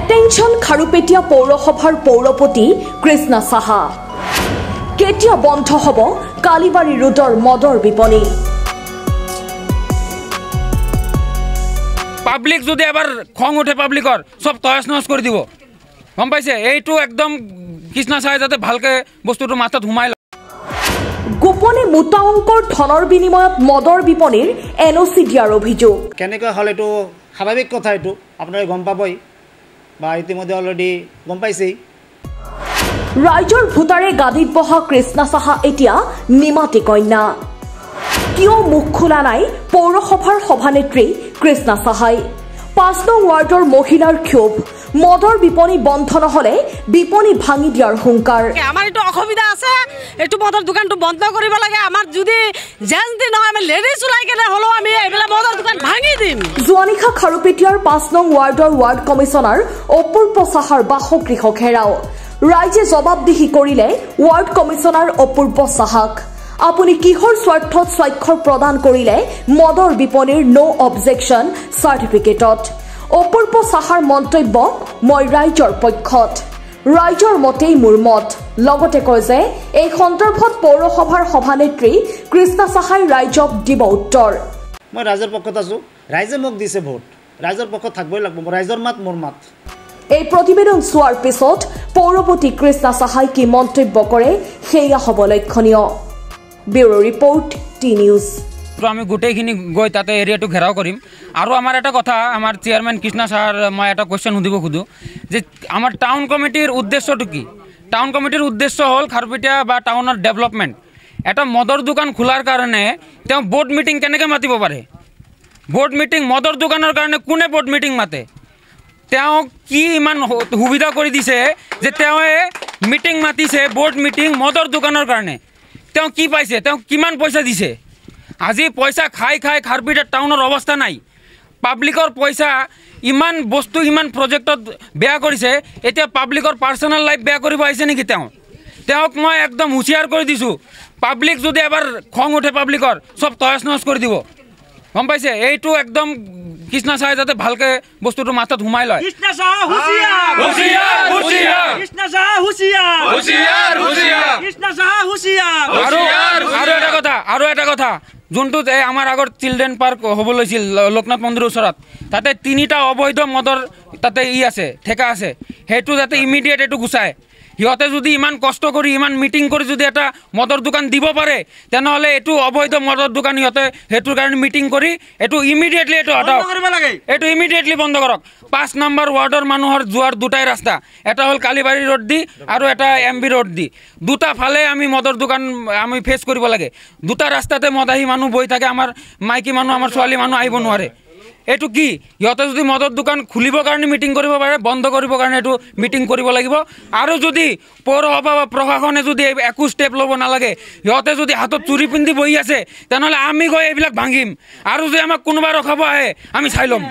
attention Kharupetia পৌৰসভাৰ পৌৰপতি কৃষ্ণা সাহা কেতিয়া বন্ধ হ'ব কালিবাৰী ৰোডৰ মদৰ বিপণী পাব্লিক যদি এবাৰ খং উঠে পাব্লিকৰ সব তয়াস নস কৰি দিব গম পাইছে এইটো একদম কৃষ্ণা সাহাই যাতে ভালকে বস্তুটো মাথাত ঘুমাই গোপনে মোটা অংকৰ ধনৰ বিনিময়ত মদৰ বিপণীৰ এনঅচি দিয়াৰ অভিযোগ কেনেকৈ হল এইটো স্বাভাৱিক কথা এইটো আপোনালোকে গম পাবই বা ইতিমধ্যে অলৰেডি গম পাইছেই ৰাইজৰ ভোটাৰে গাদীত বহা কৃষ্ণা সাহা এতিয়া নিমাতী কন্যা কিয় মুখ খোলা নাই পৌৰসভাৰ সভানেত্ৰী কৃষ্ণা সাহাই ৫ নং ৱাৰ্ডৰ মহিলাৰ ক্ষোভ মদৰ বিপণী বন্ধ নহলে বিপণী ভাঙি দিয়াৰ হুংকাৰ আমাৰ এইটো অসুবিধা আছে এইটো মদৰ দোকানটো বন্ধ কৰিব লাগে আমাৰ যদি জেন্টি নহয় আমি লেডিজ ওলাই কেনে হলো আমি এইবেলা মদৰ দোকান ভাঙি দিম জোৱানিখা খাৰুপেটীয়াৰ ৫ নং ৱাৰ্ডৰ ৱাৰ্ড কমিছনাৰ অপূৰ্ব সাহাৰ বাসগৃহ ঘেৰাও ৰাইজে জবাবদিহি কৰিলে ৱাৰ্ড কমিছনাৰ অপূৰ্ব সাহাক আপুনি কিহৰ স্বাৰ্থত স্বাক্ষৰ প্ৰদান কৰিলে মদৰ বিপণীৰ নো অবজেকশ্যন চাৰ্টিফিকেটত অপূৰ্ব সাহাৰ মন্তব্য মই ৰাইজৰ পক্ষত ৰাইজৰ মতেই মোৰ মত লগতে কয় যে এই সন্দৰ্ভত পৌৰসভাৰ সভানেত্ৰী কৃষ্ণা সাহাই ৰাইজক দিব উত্তৰ মই ৰাইজৰ পক্ষত আছো ৰাইজে মোক দিছে ভোট ৰাইজৰ পক্ষত থাকিবই লাগিব ৰাইজৰ মাত মোৰ মাত এই প্ৰতিবেদন চোৱাৰ পিছত পৌৰপতি কৃষ্ণা সাহাই কি মন্তব্য কৰে সেয়া হ'ব লক্ষণীয় ব্যুৰো ৰিপৰ্ট টি নিউজ আমি গোটেইখিনি গৈ তাতে এৰিয়াটো ঘেৰাও কৰিম আৰু আমাৰ এটা কথা আমাৰ চেয়াৰমেন কৃষ্ণা সাহাৰ মই এটা কোৱেশ্যন সুধিব খোজো যে আমাৰ টাউন কমিটিৰ উদ্দেশ্যটো কি টাউন কমিটিৰ উদ্দেশ্য হ'ল খাৰুপেটীয়া বা টাউনৰ ডেভেলপমেণ্ট এটা মদৰ দোকান খোলাৰ কাৰণে তেওঁ বোৰ্ড মিটিং কেনেকৈ মাতিব পাৰে বোৰ্ড মিটিং মদৰ দোকানৰ কাৰণে কোনে বোৰ্ড মিটিং মাতে তেওঁ কি ইমান সুবিধা কৰি দিছে যে তেওঁৱে মিটিং মাতিছে বোৰ্ড মিটিং মদৰ দোকানৰ কাৰণে তেওঁ কি পাইছে তেওঁ কিমান পইচা দিছে আজি পইচা খাই খাই খাৰুপেটীয়া টাউনৰ অৱস্থা নাই পাব্লিকৰ পইচা ইমান বস্তু ইমান প্ৰজেক্টত বেয়া কৰিছে এতিয়া পাব্লিকৰ পাৰ্চনেল লাইফ বেয়া কৰিব আহিছে নেকি তেওঁক মই একদম হুঁচিয়াৰ কৰি দিছোঁ পাব্লিক যদি এবাৰ খং উঠে পাব্লিকৰ সব তয়াস নস কৰি দিব গম পাইছে এইটো একদম কৃষ্ণা সাহাই যাতে ভালকে বস্তুটো মাথাত ঘুমাই লয় কৃষ্ণা সাহা হুঁচিয়াৰ হুঁচিয়াৰ হুঁচিয়াৰ কৃষ্ণা সাহা হুঁচিয়াৰ হুঁচিয়াৰ হুঁচিয়াৰ কৃষ্ণা সাহা হুঁচিয়াৰ আৰু এটা কথা যোনটো আমাৰ আগৰ চিলড্ৰেন পাৰ্ক হ'ব লৈছিল লোকনাথ মন্দিৰৰ ওচৰত তাতে ৩টা অবৈধ মদৰ তাতে আছে ঠেকা আছে সেইটো যাতে ইমিডিয়েট এইটো গুচায় সিহঁতে যদি ইমান কষ্ট কৰি ইমান মিটিং কৰি যদি এটা মদৰ দোকান দিব পাৰে তেনেহ'লে এইটো অবৈধ মদৰ দোকান সিহঁতে সেইটোৰ কাৰণে মিটিং কৰি এইটো ইমিডিয়েটলি এইটো হটাওক এইটো ইমিডিয়েটলি বন্ধ কৰক ৫ নম্বৰ ৱাৰ্ডৰ মানুহৰ যোৱাৰ দুটাই ৰাস্তা এটা হ'ল কালিবাৰী ৰোড দি আৰু এটা MB ৰোড দি দুটা ফালে আমি মদৰ দোকান আমি ফেচ কৰিব লাগে দুটা ৰাস্তাতে মদ আহি মানুহ বহি থাকে আমাৰ মাইকী মানুহ আমাৰ ছোৱালী মানুহ আহিব নোৱাৰে এইটো কি সিহঁতে যদি মদৰ দোকান খুলিবৰ কাৰণে মিটিং কৰিব পাৰে বন্ধ কৰিবৰ কাৰণে এইটো মিটিং কৰিব লাগিব আৰু যদি পৌৰসভা বা প্ৰশাসনে যদি একো ষ্টেপ ল'ব নালাগে সিহঁতে যদি হাতত চুৰি পিন্ধি বহি আছে তেনেহ'লে আমি গৈ এইবিলাক ভাঙিম আৰু যদি আমাক কোনোবা ৰখাব আহে আমি চাই ল'ম